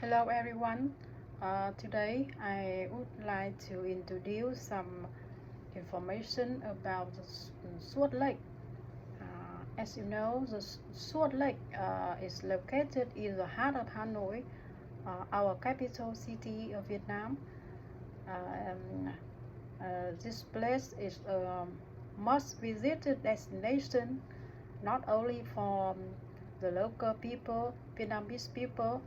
Hello everyone. Today I would like to introduce some information about the Sword Lake. As you know, the Sword Lake is located in the heart of Hanoi, our capital city of Vietnam. This place is a must visited destination not only for the local people, Vietnamese people,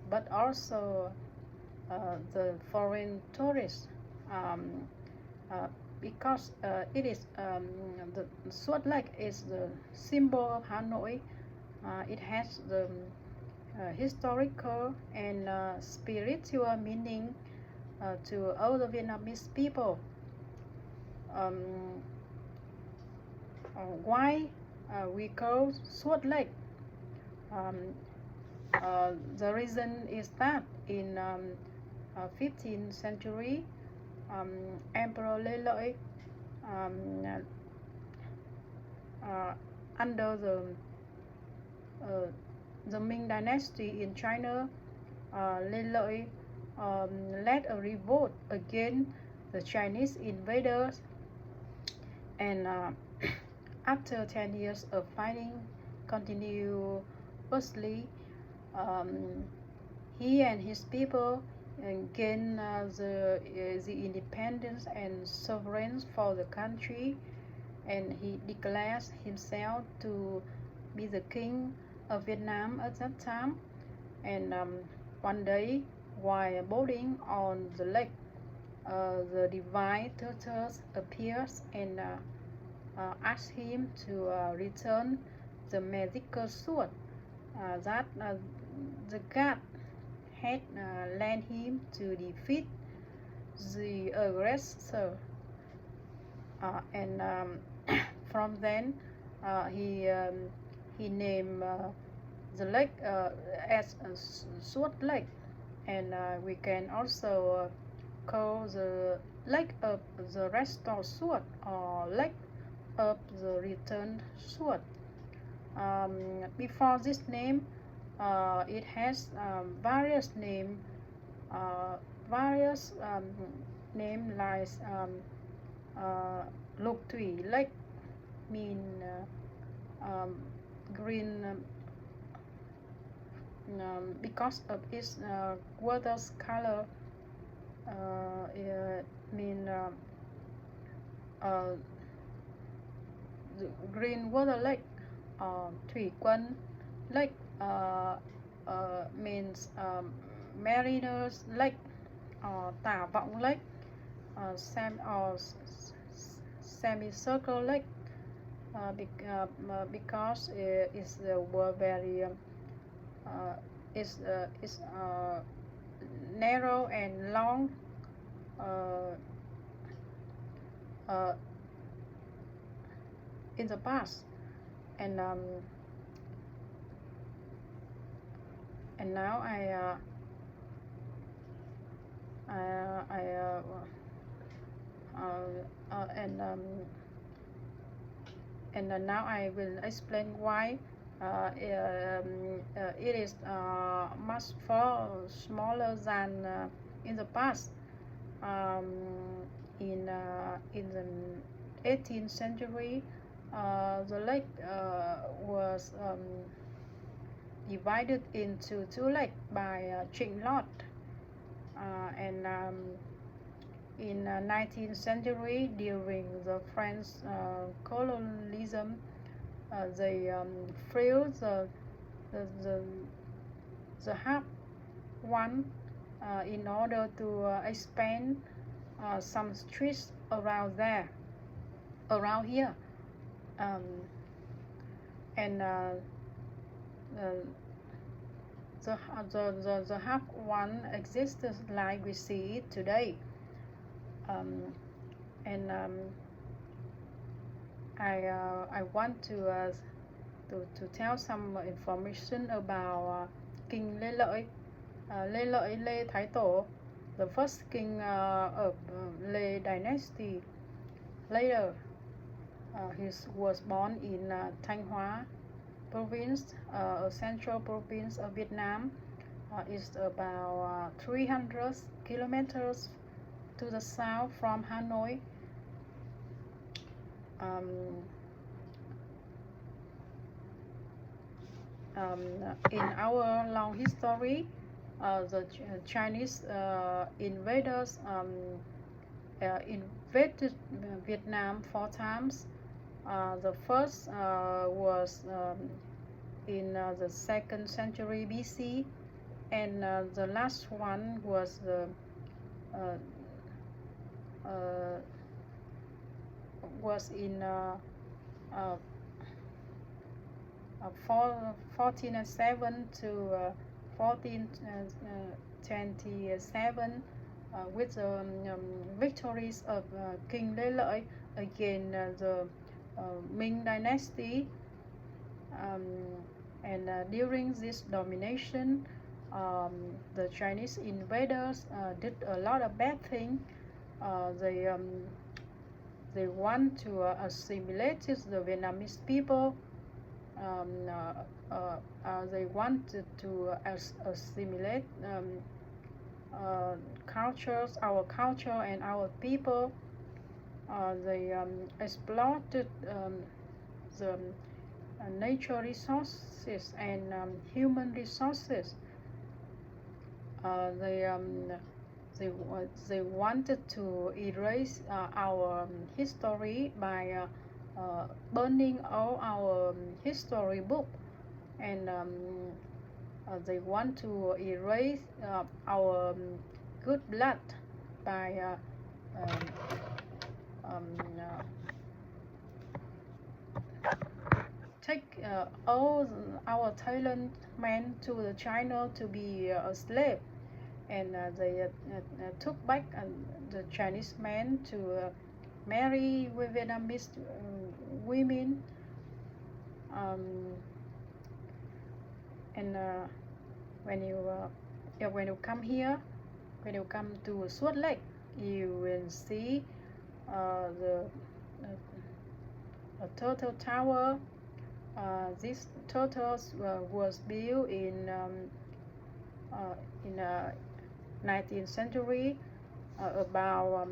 but also the foreign tourists, um, uh, because it is the Sword Lake is the symbol of Hanoi. It has the historical and spiritual meaning to all the Vietnamese people. Um, why we call Sword Lake? Um, the reason is that in 15th century, Emperor Lê Lợi, um, under uh, the Ming Dynasty in China, Lê Lợi led a revolt against the Chinese invaders, and after 10 years of fighting continuously, um, he and his people gained the independence and sovereignty for the country, and he declares himself to be the king of Vietnam at that time. And one day, while boating on the lake, the divine turtles appears and asks him to return the magical sword that the god had lent him to defeat the aggressor. And from then he named the lake as Sword Lake, and we can also call the lake of the restored sword or lake of the returned sword. Before this name, it has various name like Lục Thủy Lake, mean green, because of its water's color, mean the green water lake. Thủy Quân Lake means mariners lake, or Tả Vọng Lake, semicircle lake, because it's very it's narrow and long, in the past, and now now I will explain why it is much far smaller than in the past. In the 18th century, the lake was divided into two lakes by Trịnh Lót, and in 19th century, during the French colonialism, they filled the half one in order to expand some streets around here, and the half one existed like we see it today. And I want to tell some information about King Lê Lợi, Lê Thái Tổ, the first king of Lê Dynasty. Later, he was born in Thanh Hóa province, a central province of Vietnam, is about 300 kilometers to the south from Hanoi. In our long history, the Chinese invaders invaded Vietnam 4 times. The first was in the 2nd century BC, and the last one was the was in 1407 to 1427, with the victories of King Lê Lợi against the Ming dynasty. And during this domination, the Chinese invaders did a lot of bad things. They want to assimilate the Vietnamese people. They wanted to assimilate cultures, our culture and our people. They exploited the nature resources and human resources. They wanted to erase our history by burning all our history book, and they want to erase our good blood by take all our Thailand men to the China to be a slave, and they took back the Chinese men to marry with Vietnamese women, and when you come here, when you come to Suốt Lake, you will see the turtle tower. This turtles was built in 19th century, about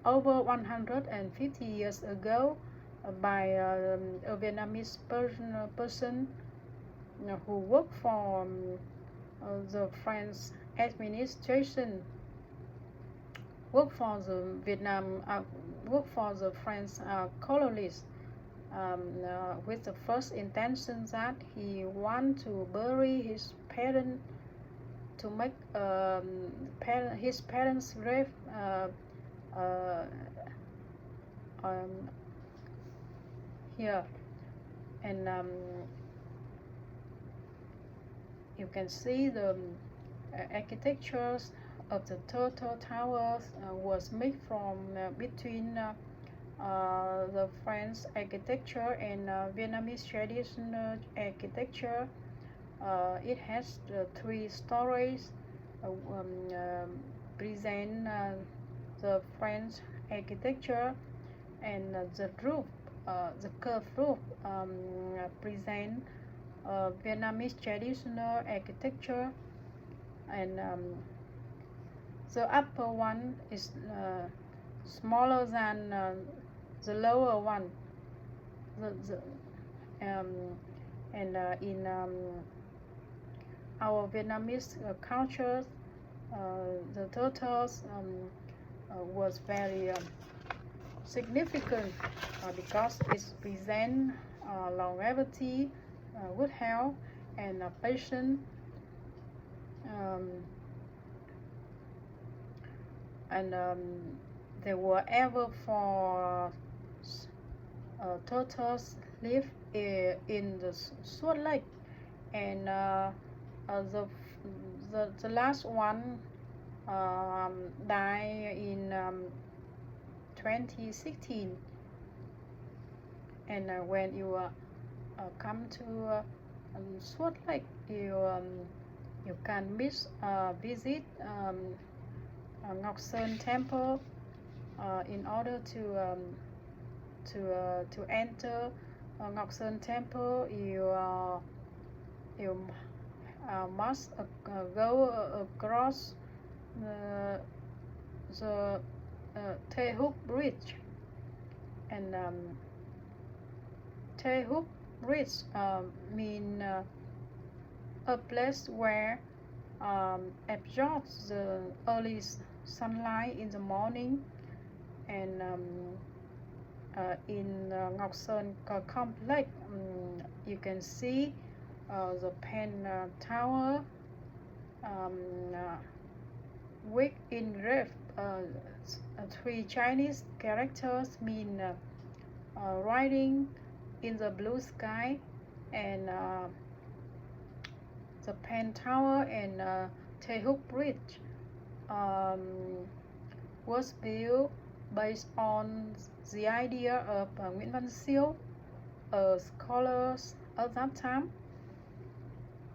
over 150 years ago, by a Vietnamese person who worked for the French administration, worked for the French colonists, with the first intention that he want to bury his parents, to make his parents' grave here. And you can see the architectures of the turtle towers was made from between the French architecture and Vietnamese traditional architecture. It has 3 stories, present the French architecture, and the roof, the curved roof, present Vietnamese traditional architecture, and the upper one is smaller than the lower one. In our Vietnamese culture, the turtles was very significant because it presents longevity, good health, and patience. And they were able for turtles live in the Suốt Lake, and the last one died in 2016. And when you come to Suốt Lake, you can visit Ngọc Sơn Temple. In order to enter Ngọc Sơn Temple, you must go across the Thị Hợp Bridge, and Thị Hợp Bridge mean a place where absorbs the early sunlight in the morning, and in Ngọc Sơn complex you can see the Penn Tower with engraved three Chinese characters mean riding in the blue sky, and the Penn Tower and Thị Hợp Bridge was built based on the idea of Nguyễn Văn Siêu, a scholar at that time.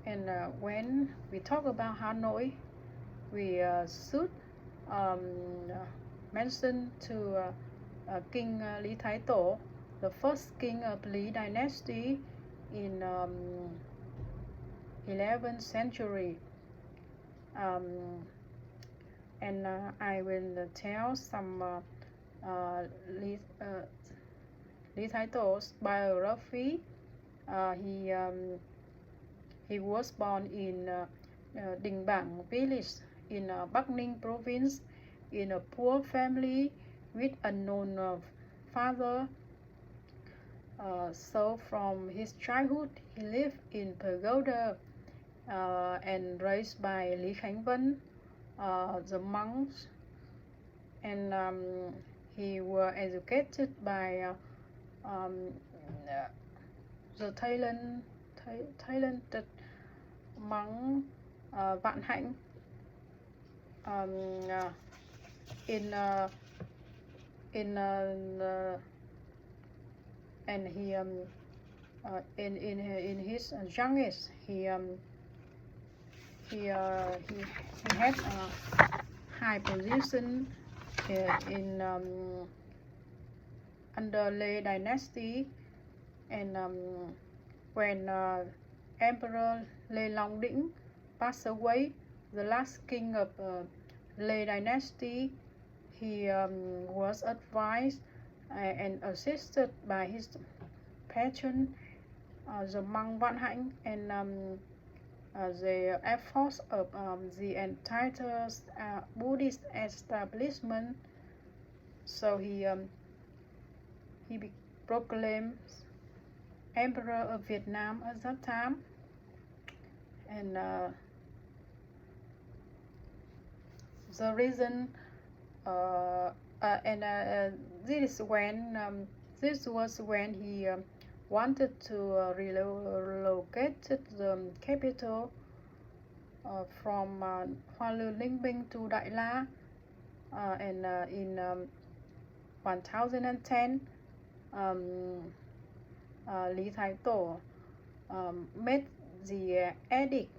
And when we talk about Hanoi, we should mention to King Lý Thái Tổ, the first king of Lý dynasty in 11th century. And I will tell some Lý Thái Tổ biography. He was born in Đình Bảng village in Bắc Ninh province in a poor family with unknown father. So from his childhood he lived in pagoda and raised by Lý Khánh Vân, the monks, and he was educated by the talented monk Vạn Hạnh. And he in his young age he had a high position in under Lê dynasty, and when Emperor Lê Long Đĩnh passed away, the last king of Lê dynasty, he was advised and assisted by his patron, the monk Vạn Hạnh, and the efforts of the entire Buddhist establishment. So he proclaimed Emperor of Vietnam at that time, and the reason this was when he wanted to relocate the capital from Hoa Lư Ninh Bình to Đại La, and in 1010 Lý Thái Tổ made the edict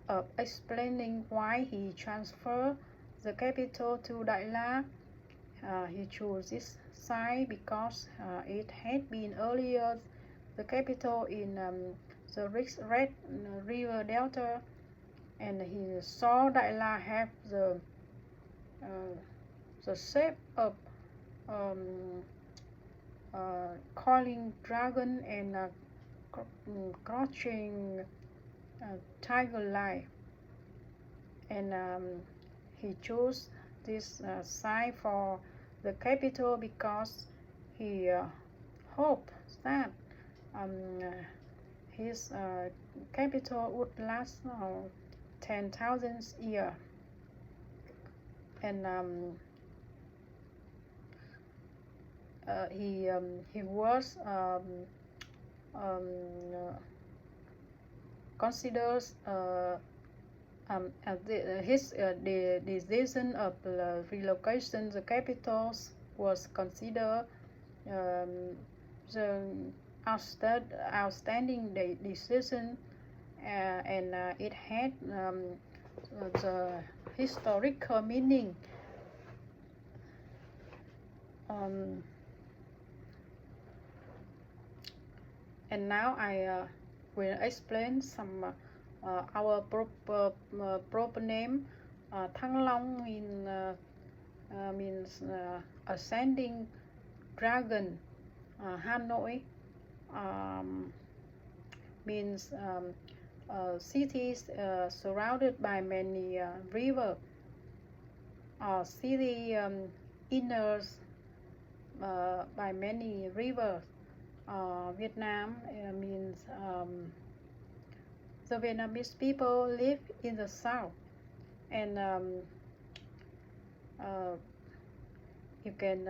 of explaining why he transferred the capital to Đại La. He chose this site because it had been earlier the capital in the Red River Delta, and he saw Đại La have the shape of calling dragon and crouching tiger-like, and he chose this site for the capital because he hoped that his capital would last 10,000 years. And he was considers his decision of relocation the capitals was considered the outstanding decision, and it had the historical meaning. And now I will explain some our proper name, Thăng Long means ascending dragon. Hanoi means cities surrounded by many rivers, city inners by many rivers. Vietnam means the Vietnamese people live in the south, and you can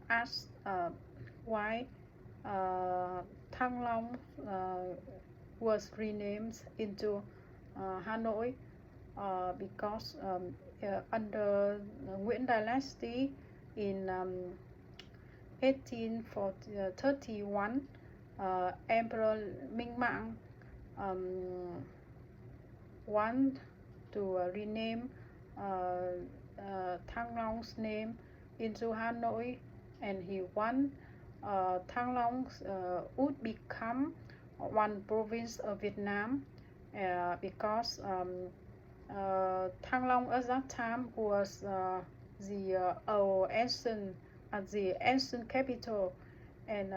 ask why Thăng Long was renamed into Hanoi, because under Nguyễn Dynasty in 1831, Emperor Minh Mạng want to rename Thăng Long's name into Hanoi, and he want Thăng Long would become one province of Vietnam, because Thăng Long at that time was the ancient capital, and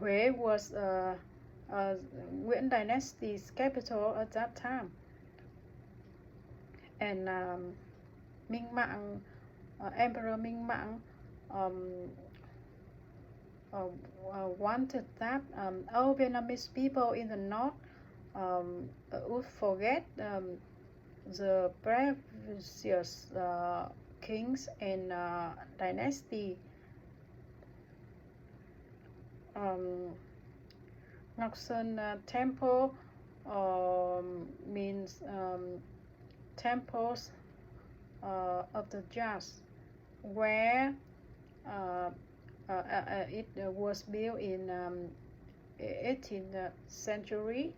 Huế was Nguyễn Dynasty's capital at that time, and Minh Mạng, Emperor Minh Mạng wanted that all Vietnamese people in the north would forget the previous kings and dynasty. Ngọc Sơn Temple means temples of the jazz, where it was built in 18th century,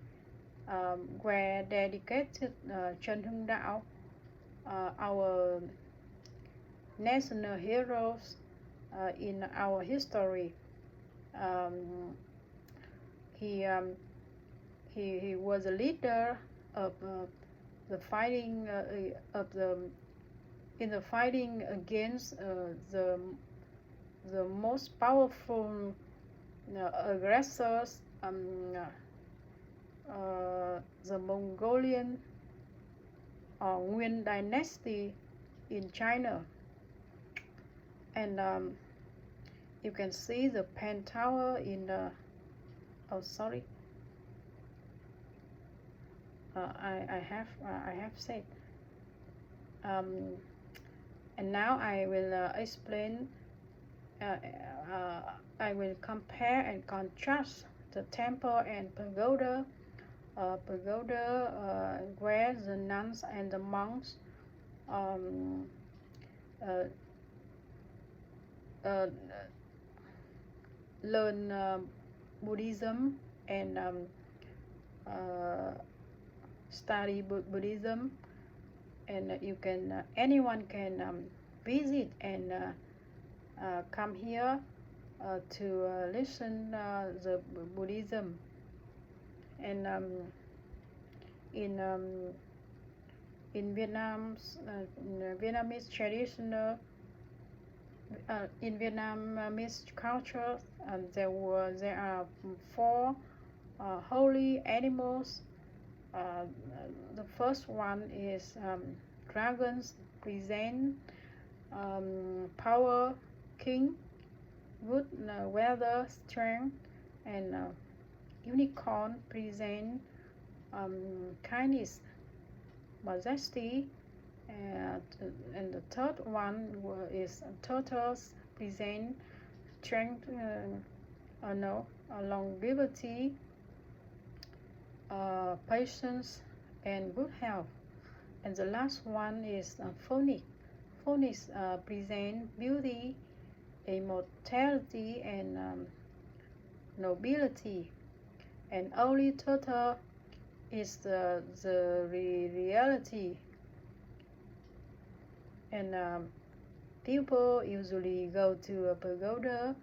where dedicated Trần Hưng Đạo, our national heroes in our history. He was a leader of the fighting in the fighting against the most powerful aggressors, the Mongolian Nguyen Dynasty in China. And you can see the Pen Tower in the I have said. And now I will explain. I will compare and contrast the temple and pagoda. Pagoda where the nuns and the monks learn Buddhism and study Buddhism, and you can anyone can visit and come here to listen the Buddhism. And in Vietnam's Vietnamese traditional in Vietnamese culture, there are 4 holy animals. The first one is dragons, present power, king, good weather, strength, and unicorn present kindness, majesty, and the third one is turtles, present strength, longevity, patience, and good health. And the last one is phoenix. Phoenix present beauty, immortality, and nobility. And only turtle is the reality. And people usually go to a pagoda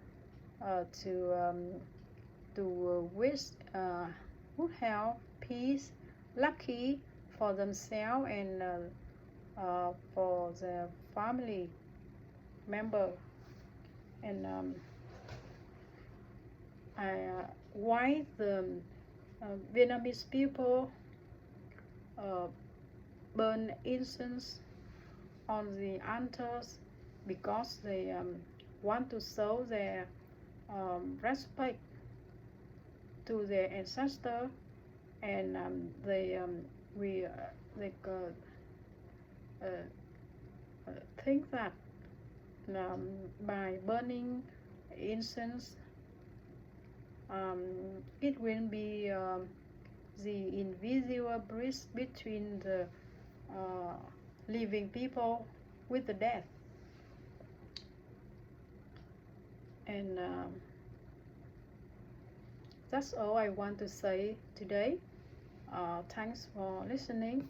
to wish good health, peace, lucky for themselves and for their family member. And why the Vietnamese people burn incense on the altars? Because they want to show their respect to their ancestor, and they think that by burning incense, it will be the invisible bridge between the living people with the dead. And that's all I want to say today. Thanks for listening.